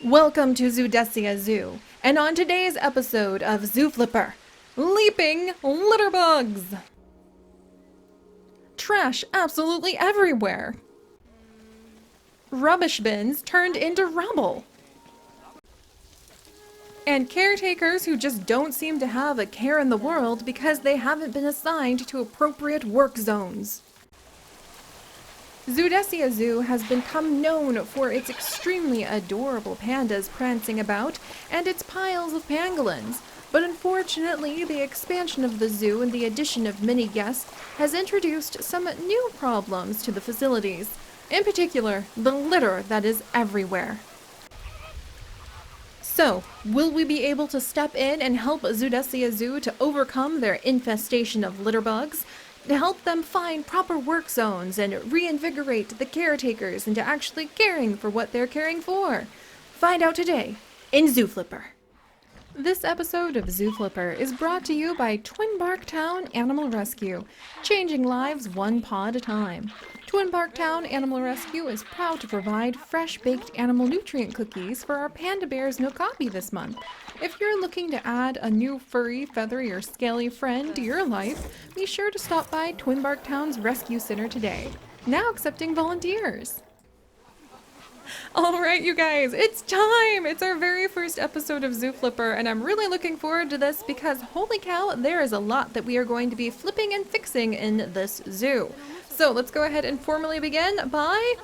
Welcome to Zoodesia Zoo, and on today's episode of Zoo Flipper, leaping litterbugs. Trash absolutely everywhere. Rubbish bins turned into rubble. And caretakers who just don't seem to have a care in the world because they haven't been assigned to appropriate work zones. Zoodesia Zoo has become known for its extremely adorable pandas prancing about and its piles of pangolins, but unfortunately the expansion of the zoo and the addition of many guests has introduced some new problems to the facilities, in particular the litter that is everywhere. So, will we be able to step in and help Zoodesia Zoo to overcome their infestation of litterbugs? To help them find proper work zones and reinvigorate the caretakers into actually caring for what they're caring for? Find out today in Zoo Flipper. This episode of Zoo Flipper is brought to you by Twin Bark Town Animal Rescue, changing lives one paw at a time. Twin Bark Town Animal Rescue is proud to provide fresh-baked animal nutrient cookies for our panda bears no copy this month. If you're looking to add a new furry, feathery, or scaly friend to your life, be sure to stop by Twin Bark Town's Rescue Center today. Now accepting volunteers. Alright, you guys, it's time! It's our very first episode of Zoo Flipper, and I'm really looking forward to this because, holy cow, there is a lot that we are going to be flipping and fixing in this zoo. So let's go ahead and formally begin by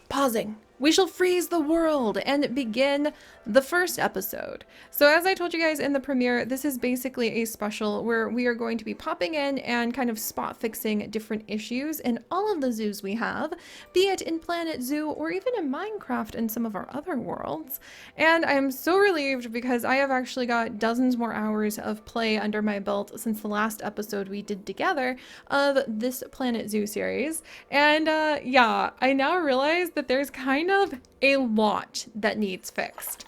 pausing. We shall freeze the world and begin the first episode. So as I told you guys in the premiere, this is basically a special where we are going to be popping in and kind of spot fixing different issues in all of the zoos we have, be it in Planet Zoo or even in Minecraft and some of our other worlds. And I am so relieved because I have actually got dozens more hours of play under my belt since the last episode we did together of this Planet Zoo series. And yeah, I now realize that there's kind of a lot that needs fixed.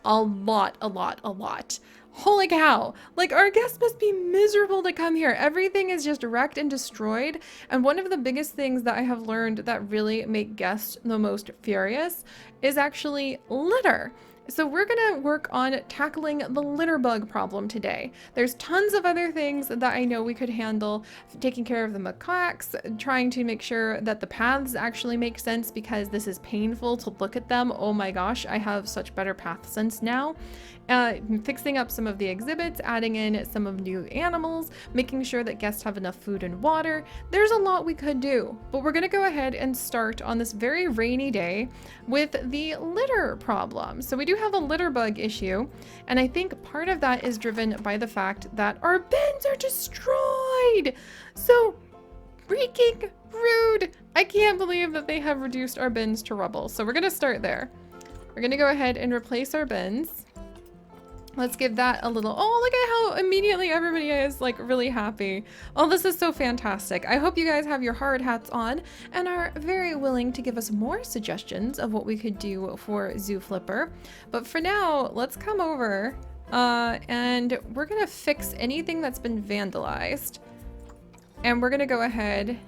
A lot. Holy cow! Like, our guests must be miserable to come here. Everything is just wrecked and destroyed. And one of the biggest things that I have learned that really make guests the most furious is actually litter. So we're gonna work on tackling the litter bug problem today. There's tons of other things that I know we could handle, taking care of the macaques, trying to make sure that the paths actually make sense because this is painful to look at them. Oh my gosh, I have such better path sense now. Fixing up some of the exhibits, adding in some of new animals, making sure that guests have enough food and water. There's a lot we could do, but we're gonna go ahead and start on this very rainy day with the litter problem. So we do have a litter bug issue, and I think part of that is driven by the fact that our bins are destroyed. So freaking rude. I can't believe that they have reduced our bins to rubble. So we're gonna start there. We're gonna go ahead and replace our bins. Let's give that a little, oh, look at how immediately everybody is like really happy. Oh, this is so fantastic. I hope you guys have your hard hats on and are very willing to give us more suggestions of what we could do for Zoo Flipper. But for now, let's come over and we're gonna fix anything that's been vandalized. And we're gonna go ahead,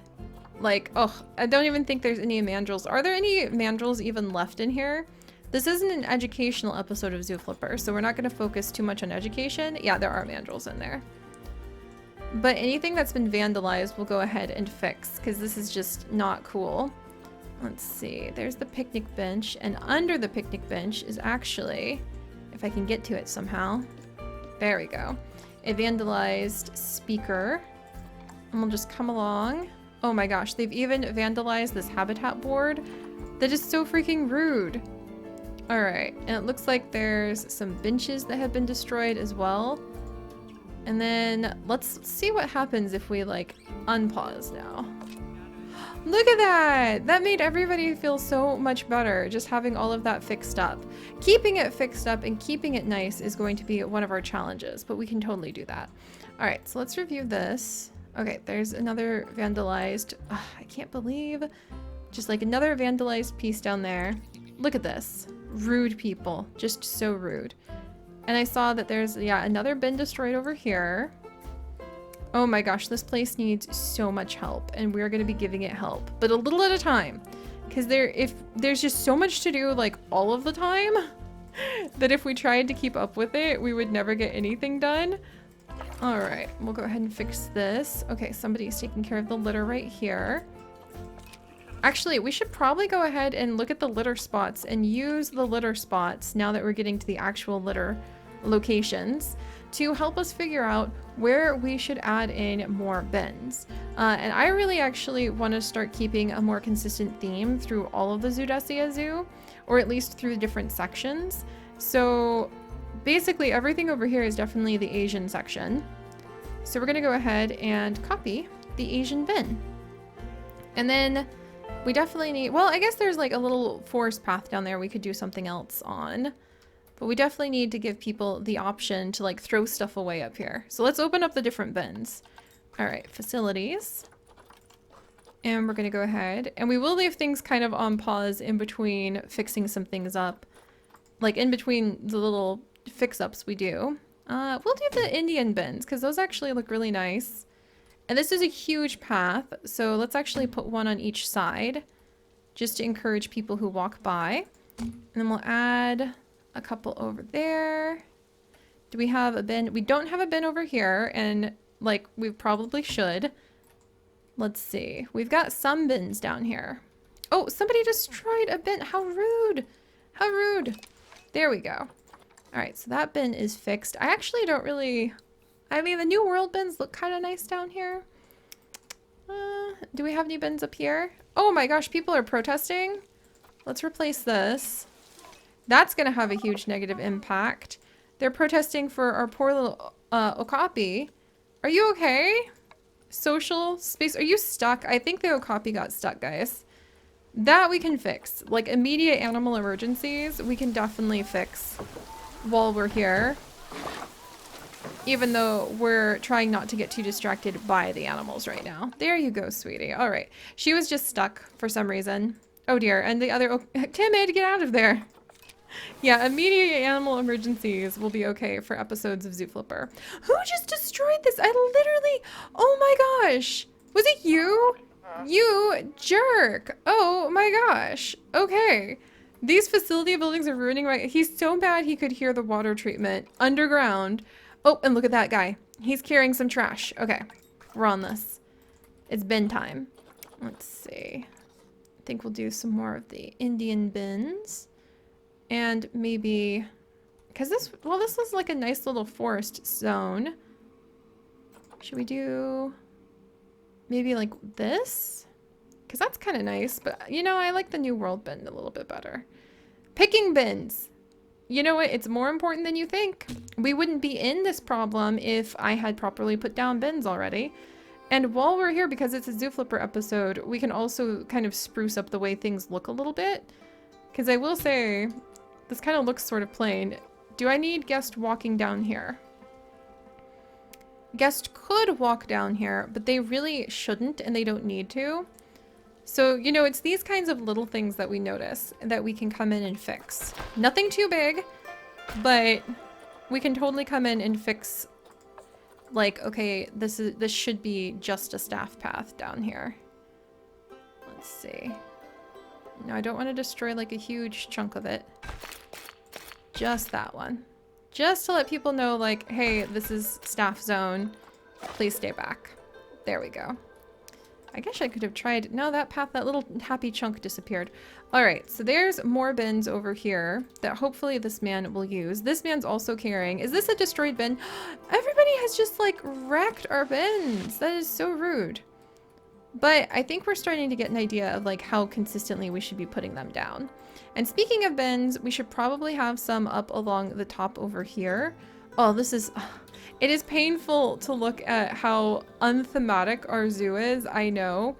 like, oh, I don't even think there's any mandrills. Are there any mandrills even left in here? This isn't an educational episode of Zoo Flipper, so we're not going to focus too much on education. Yeah, there are mandrills in there. But anything that's been vandalized, we'll go ahead and fix, because this is just not cool. Let's see, there's the picnic bench, and under the picnic bench is actually, if I can get to it somehow, there we go, a vandalized speaker. And we'll just come along. Oh my gosh, they've even vandalized this habitat board. That is so freaking rude. Alright, and it looks like there's some benches that have been destroyed as well. And then let's see what happens if we like unpause now. Look at that! That made everybody feel so much better, just having all of that fixed up. Keeping it fixed up and keeping it nice is going to be one of our challenges, but we can totally do that. Alright, so let's review this. Okay, there's another vandalized, I can't believe, just like another vandalized piece down there. Look at this. Rude people, just so rude. And I saw that there's, yeah, another bin destroyed over here. Oh my gosh, this place needs so much help, and we're going to be giving it help, but a little at a time, because if there's just so much to do like all of the time, that if we tried to keep up with it, we would never get anything done. All right, we'll go ahead and fix this. Okay, somebody's taking care of the litter right here. Actually, we should probably go ahead and look at the litter spots and use the litter spots now that we're getting to the actual litter locations to help us figure out where we should add in more bins. And I really actually want to start keeping a more consistent theme through all of the Zoodesia Zoo, or at least through the different sections. So basically everything over here is definitely the Asian section. So we're going to go ahead and copy the Asian bin. And then we definitely need, well, I guess there's like a little forest path down there we could do something else on. But we definitely need to give people the option to like throw stuff away up here. So let's open up the different bins. All right, facilities. And we're going to go ahead and we will leave things kind of on pause in between fixing some things up. Like in between the little fix-ups we do. We'll do the Indian bins because those actually look really nice. And this is a huge path. So let's actually put one on each side just to encourage people who walk by. And then we'll add a couple over there. Do we have a bin? We don't have a bin over here, and like we probably should. Let's see. We've got some bins down here. Oh, somebody destroyed a bin. How rude. How rude. There we go. All right, so that bin is fixed. I actually don't really, I mean, the New World bins look kind of nice down here. Do we have any bins up here? Oh my gosh, people are protesting. Let's replace this. That's going to have a huge negative impact. They're protesting for our poor little okapi. Are you okay? Social space. Are you stuck? I think the okapi got stuck, guys. That we can fix. Like immediate animal emergencies, we can definitely fix while we're here. Even though we're trying not to get too distracted by the animals right now. There you go, sweetie. All right. She was just stuck for some reason. Oh dear. And the other... Timid, get out of there. Yeah, immediate animal emergencies will be okay for episodes of Zoo Flipper. Who just destroyed this? I literally... Oh my gosh. Was it you? You jerk. Oh my gosh. Okay. These facility buildings are ruining my... He's so bad he could hear the water treatment underground. Oh, and look at that guy. He's carrying some trash. Okay. We're on this. It's bin time. Let's see. I think we'll do some more of the Indian bins. And maybe, because this, well, this was like a nice little forest zone. Should we do maybe like this? Because that's kind of nice, but you know, I like the New World bin a little bit better. Picking bins. You know what? It's more important than you think. We wouldn't be in this problem if I had properly put down bins already. And while we're here, because it's a Zoo Flipper episode, we can also kind of spruce up the way things look a little bit. Because I will say, this kind of looks sort of plain. Do I need guest walking down here? Guest could walk down here, but they really shouldn't and they don't need to. So, you know, it's these kinds of little things that we notice that we can come in and fix. Nothing too big, but we can totally come in and fix, like, okay, this should be just a staff path down here. Let's see. No, I don't want to destroy like a huge chunk of it. Just that one. Just to let people know, like, hey, this is staff zone. Please stay back. There we go. I guess I could have tried... No, that path, that little happy chunk disappeared. Alright, so there's more bins over here that hopefully this man will use. This man's also carrying... Is this a destroyed bin? Everybody has just, like, wrecked our bins. That is so rude. But I think we're starting to get an idea of, like, how consistently we should be putting them down. And speaking of bins, we should probably have some up along the top over here. Oh, this is... It is painful to look at how unthematic our zoo is, I know.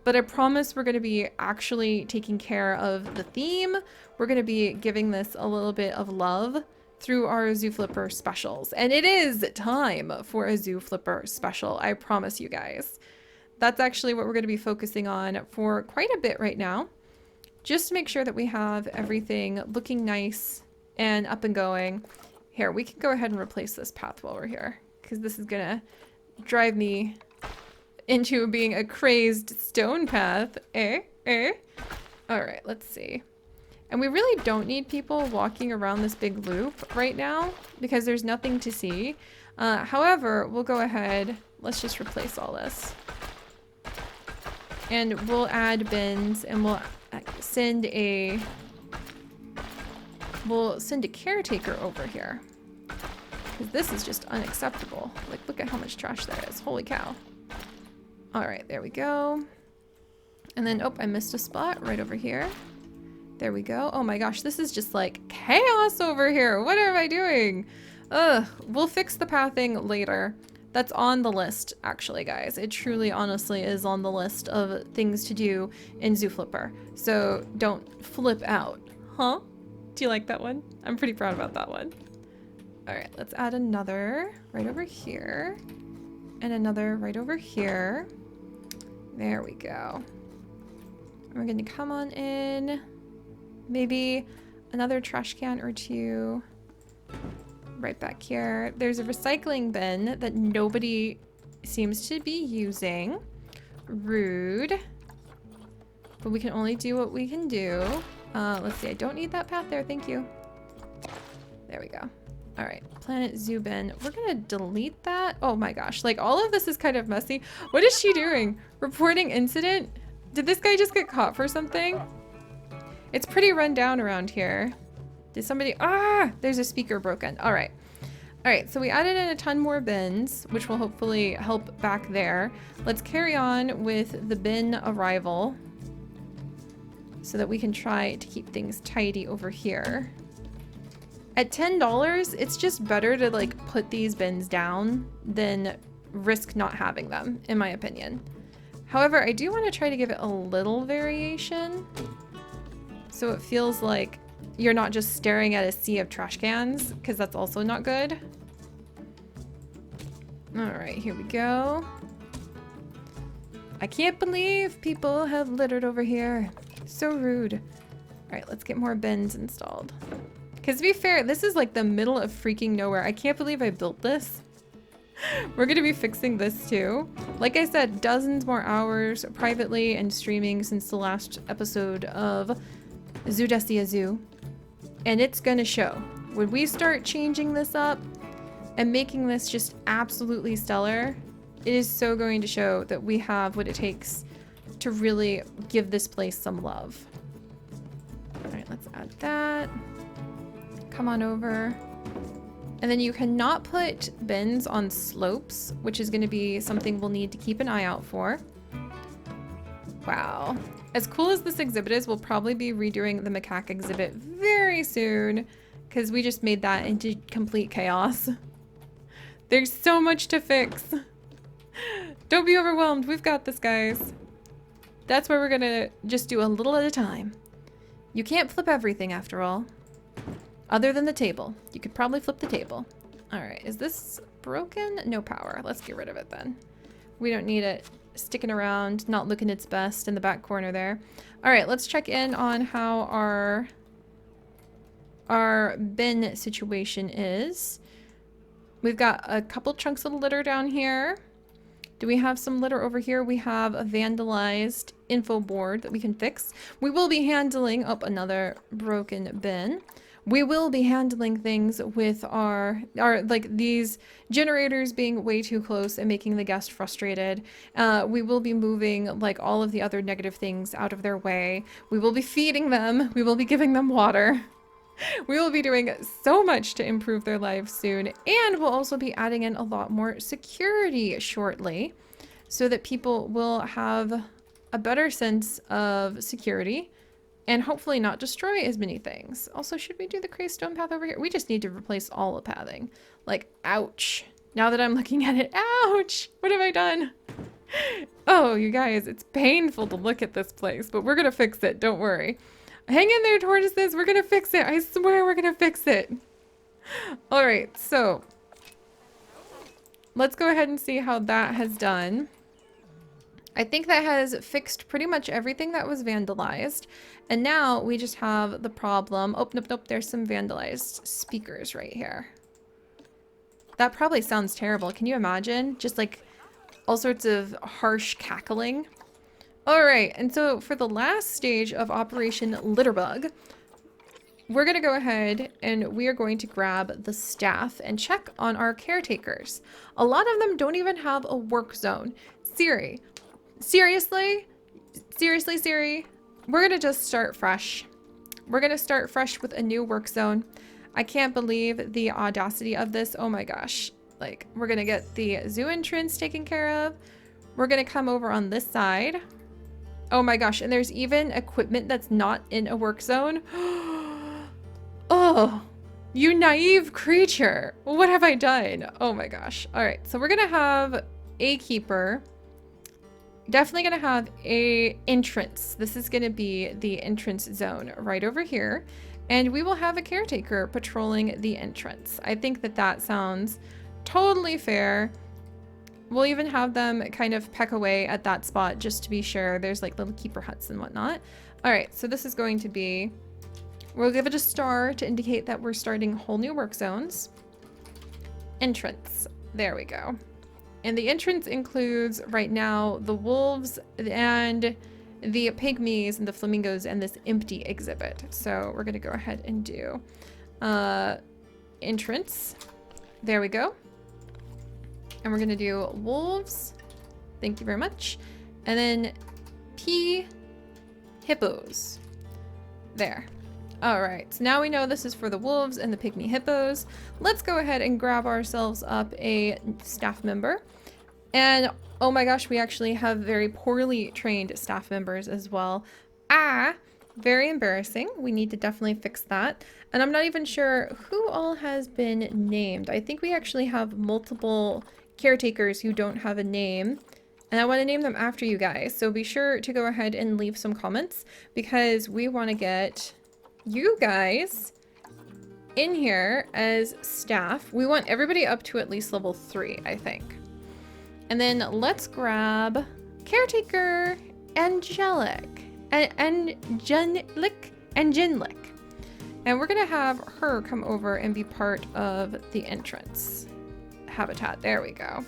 But I promise we're going to be actually taking care of the theme. We're going to be giving this a little bit of love through our Zoo Flipper specials. And it is time for a Zoo Flipper special, I promise you guys. That's actually what we're going to be focusing on for quite a bit right now. Just to make sure that we have everything looking nice and up and going. Here, we can go ahead and replace this path while we're here, because this is gonna drive me into being a crazed stone path. All right, let's see. And we really don't need people walking around this big loop right now because there's nothing to see. However, we'll go ahead. Let's just replace all this. And we'll add bins and we'll send a caretaker over here. Because this is just unacceptable. Like, look at how much trash there is. Holy cow. All right, there we go. And then, oh, I missed a spot right over here. There we go. Oh my gosh, this is just like chaos over here. What am I doing? Ugh, we'll fix the pathing later. That's on the list, actually, guys. It truly, honestly is on the list of things to do in Zoo Flipper. So don't flip out. Huh? Do you like that one? I'm pretty proud about that one. All right, let's add another right over here. And another right over here. There we go. We're gonna come on in. Maybe another trash can or two right back here. There's a recycling bin that nobody seems to be using. Rude. But we can only do what we can do. Let's see, I don't need that path there, thank you. There we go. All right, Planet Zoo bin. We're gonna delete that. Oh my gosh, like all of this is kind of messy. What is she doing? Reporting incident? Did this guy just get caught for something? It's pretty run down around here. Did somebody, there's a speaker broken. All right. All right, so we added in a ton more bins, which will hopefully help back there. Let's carry on with the bin arrival so that we can try to keep things tidy over here. At $10, it's just better to like put these bins down than risk not having them, in my opinion. However, I do want to try to give it a little variation so it feels like you're not just staring at a sea of trash cans, because that's also not good. All right, here we go. I can't believe people have littered over here. So rude. All right, let's get more bins installed. Because to be fair, this is like the middle of freaking nowhere. I can't believe I built this. We're going to be fixing this too. Like I said, dozens more hours privately and streaming since the last episode of Zoodesia Zoo. And it's going to show. When we start changing this up and making this just absolutely stellar, it is so going to show that we have what it takes to really give this place some love. All right, let's add that. Come on over. And then you cannot put bins on slopes, which is going to be something we'll need to keep an eye out for. Wow. As cool as this exhibit is, we'll probably be redoing the macaque exhibit very soon because we just made that into complete chaos. There's so much to fix. Don't be overwhelmed. We've got this, guys. That's why we're going to just do a little at a time. You can't flip everything after all. Other than the table. You could probably flip the table. All right, is this broken? No power. Let's get rid of it then. We don't need it sticking around, not looking its best in the back corner there. All right, let's check in on how our bin situation is. We've got a couple chunks of litter down here. Do we have some litter over here? We have a vandalized info board that we can fix. We will be handling up another broken bin. We will be handling things with our like these generators being way too close and making the guest frustrated. We will be moving like all of the other negative things out of their way. We will be feeding them. We will be giving them water. We will be doing so much to improve their lives soon. And we'll also be adding in a lot more security shortly so that people will have a better sense of security and hopefully not destroy as many things. Also, should we do the crazy stone path over here? We just need to replace all the pathing. Like, ouch. Now that I'm looking at it, ouch! What have I done? Oh, you guys, it's painful to look at this place, but we're gonna fix it, don't worry. Hang in there, tortoises, we're gonna fix it. I swear we're gonna fix it. All right, so let's go ahead and see how that has done. I think that has fixed pretty much everything that was vandalized. And now we just have the problem. Oh, nope, nope, there's some vandalized speakers right here. That probably sounds terrible. Can you imagine? Just like all sorts of harsh cackling. All right, and so for the last stage of Operation Litterbug, we're going to go ahead and we are going to grab the staff and check on our caretakers. A lot of them don't even have a work zone. Seri, seriously? Seriously, Seri? We're going to just start fresh. We're going to start fresh with a new work zone. I can't believe the audacity of this. Oh my gosh. Like, we're going to get the zoo entrance taken care of. We're going to come over on this side. Oh my gosh. And there's even equipment that's not in a work zone. Oh, you naive creature. What have I done? Oh my gosh. All right. So we're going to have a keeper. Definitely going to have a entrance. This is going to be the entrance zone right over here. And we will have a caretaker patrolling the entrance. I think that that sounds totally fair. We'll even have them kind of peck away at that spot just to be sure. There's like little keeper huts and whatnot. All right, so this is going to be, we'll give it a star to indicate that we're starting whole new work zones. Entrance, there we go. And the entrance includes right now the wolves and the pygmies and the flamingos and this empty exhibit. So we're gonna go ahead and do entrance. There we go. And we're gonna do wolves. Thank you very much. And then P hippos. There. All right, so now we know this is for the wolves and the pygmy hippos. Let's go ahead and grab ourselves up a staff member. And oh my gosh, we actually have very poorly trained staff members as well. Very embarrassing. We need to definitely fix that. And I'm not even sure who all has been named. I think we actually have multiple caretakers who don't have a name. And I want to name them after you guys. So be sure to go ahead and leave some comments because we want to get you guys in here as staff. We want everybody up to at least level 3, I think. And then let's grab caretaker Angelic. Angelic. And we're gonna have her come over and be part of the entrance habitat. There we go.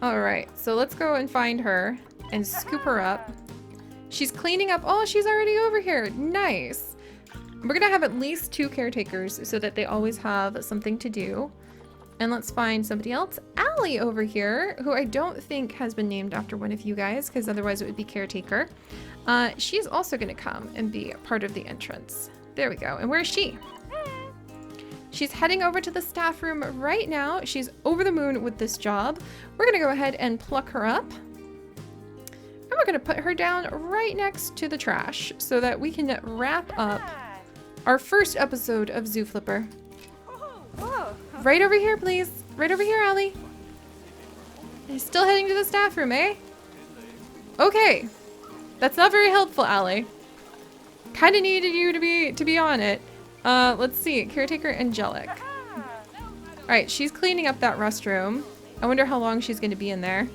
All right, so let's go and find her and scoop her up. She's cleaning up. Oh, she's already over here. Nice. We're gonna have at least 2 caretakers so that they always have something to do. And let's find somebody else. Allie over here, who I don't think has been named after one of you guys, because otherwise it would be caretaker. She's also going to come and be a part of the entrance. There we go. And where is she? She's heading over to the staff room right now. She's over the moon with this job. We're going to go ahead and pluck her up. And we're going to put her down right next to the trash so that we can wrap up our first episode of Zoo Flipper. Right over here, please. Right over here, Allie. Still heading to the staff room, eh? Okay. That's not very helpful, Allie. Kind of needed you to be on it. Let's see. Caretaker Angelic. All right, she's cleaning up that restroom. I wonder how long she's going to be in there.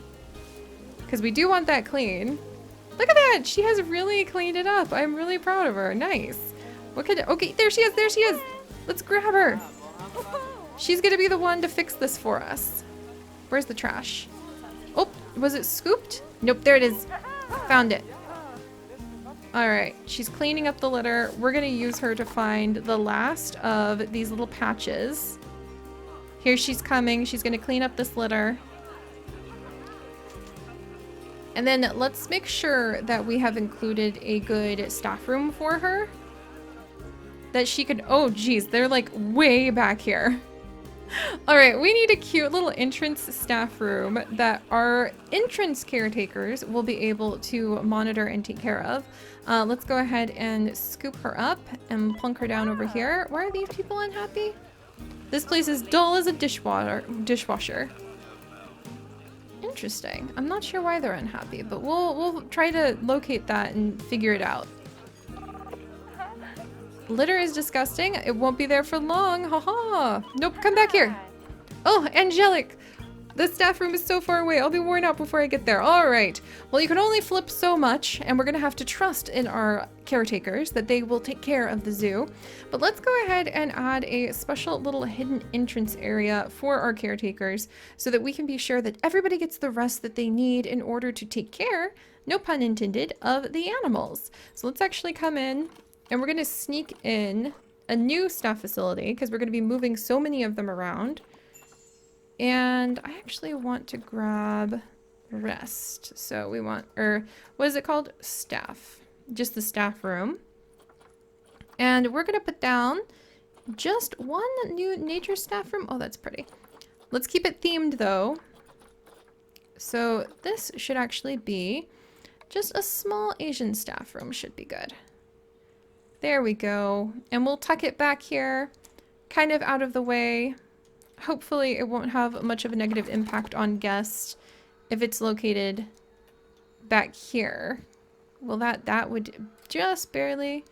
Because we do want that clean. Look at that. She has really cleaned it up. I'm really proud of her. Nice. What could... Okay, there she is. There she is. Let's grab her. She's gonna be the one to fix this for us. Where's the trash? Oh, was it scooped? Nope, there it is. Found it. All right, she's cleaning up the litter. We're gonna use her to find the last of these little patches. Here she's coming. She's gonna clean up this litter. And then let's make sure that we have included a good staff room for her. That she could, oh geez, they're like way back here. All right, we need a cute little entrance staff room that our entrance caretakers will be able to monitor and take care of. Let's go ahead and scoop her up and plunk her down over here. Why are these people unhappy? This place is dull as a dishwasher. Interesting. I'm not sure why they're unhappy, but we'll try to locate that and figure it out. Litter is disgusting. It won't be there for long. Haha. Nope, come back here. Oh, Angelic. The staff room is so far away. I'll be worn out before I get there. All right. Well, you can only flip so much, and we're going to have to trust in our caretakers that they will take care of the zoo. But let's go ahead and add a special little hidden entrance area for our caretakers so that we can be sure that everybody gets the rest that they need in order to take care, no pun intended, of the animals. So let's actually come in. And we're going to sneak in a new staff facility because we're going to be moving so many of them around. And I actually want to grab rest. So we want, or what is it called? Staff. Just the staff room. And we're going to put down just one new nature staff room. Oh, that's pretty. Let's keep it themed though. So this should actually be just a small Asian staff room. Should be good. There we go. And we'll tuck it back here, kind of out of the way. Hopefully it won't have much of a negative impact on guests if it's located back here. Well, that would just barely.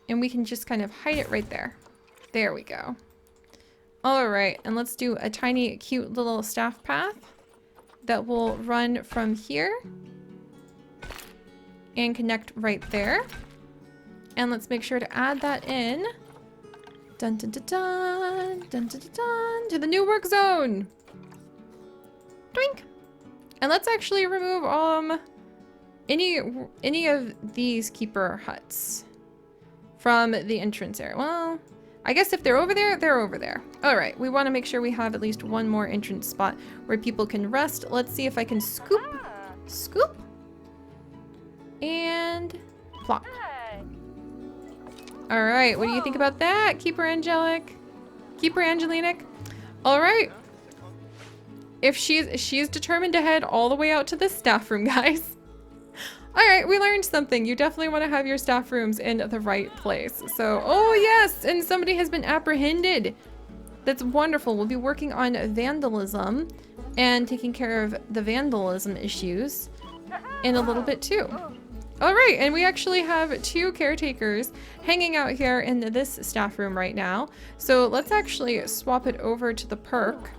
And we can just kind of hide it right there. There we go. All right, and let's do a tiny, cute little staff path that will run from here and connect right there. And let's make sure to add that in. Dun dun dun dun dun dun dun, dun to the new work zone. Doink. And let's actually remove any of these keeper huts from the entrance area. Well, I guess if they're over there, they're over there. All right, we want to make sure we have at least one more entrance spot where people can rest. Let's see if I can scoop, and plop. All right, what do you think about that, Keeper Angelic? Keeper Angelinic? All right. If she's determined to head all the way out to the staff room, guys. All right, we learned something. You definitely want to have your staff rooms in the right place. So, oh yes, and somebody has been apprehended. That's wonderful. We'll be working on vandalism and taking care of the vandalism issues in a little bit too. All right, and we actually have 2 caretakers hanging out here in this staff room right now. So let's actually swap it over to the perk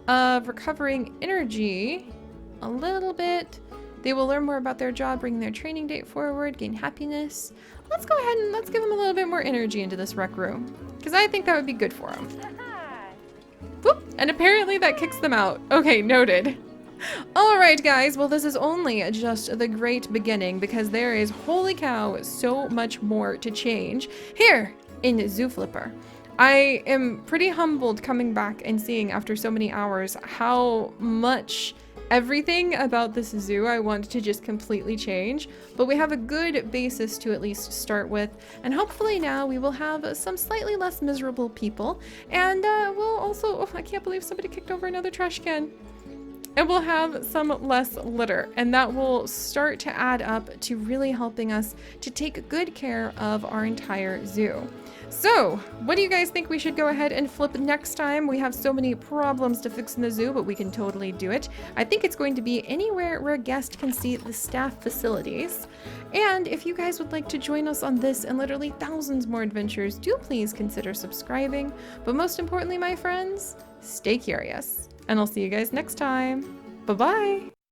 of recovering energy a little bit. They will learn more about their job, bring their training date forward, gain happiness. Let's go ahead and let's give them a little bit more energy into this rec room, because I think that would be good for them. Whoop, and apparently that kicks them out. Okay, noted. All right, guys. Well, this is only just the great beginning, because there is, holy cow, so much more to change here in Zoo Flipper. I am pretty humbled coming back and seeing after so many hours how much everything about this zoo I want to just completely change, but we have a good basis to at least start with, and hopefully now we will have some slightly less miserable people, and we'll also, oh, I can't believe somebody kicked over another trash can, and we'll have some less litter, and that will start to add up to really helping us to take good care of our entire zoo. So, what do you guys think we should go ahead and flip next time? We have so many problems to fix in the zoo, but we can totally do it. I think it's going to be anywhere where a guest can see the staff facilities. And if you guys would like to join us on this and literally thousands more adventures, do please consider subscribing. But most importantly, my friends, stay curious. And I'll see you guys next time. Bye-bye!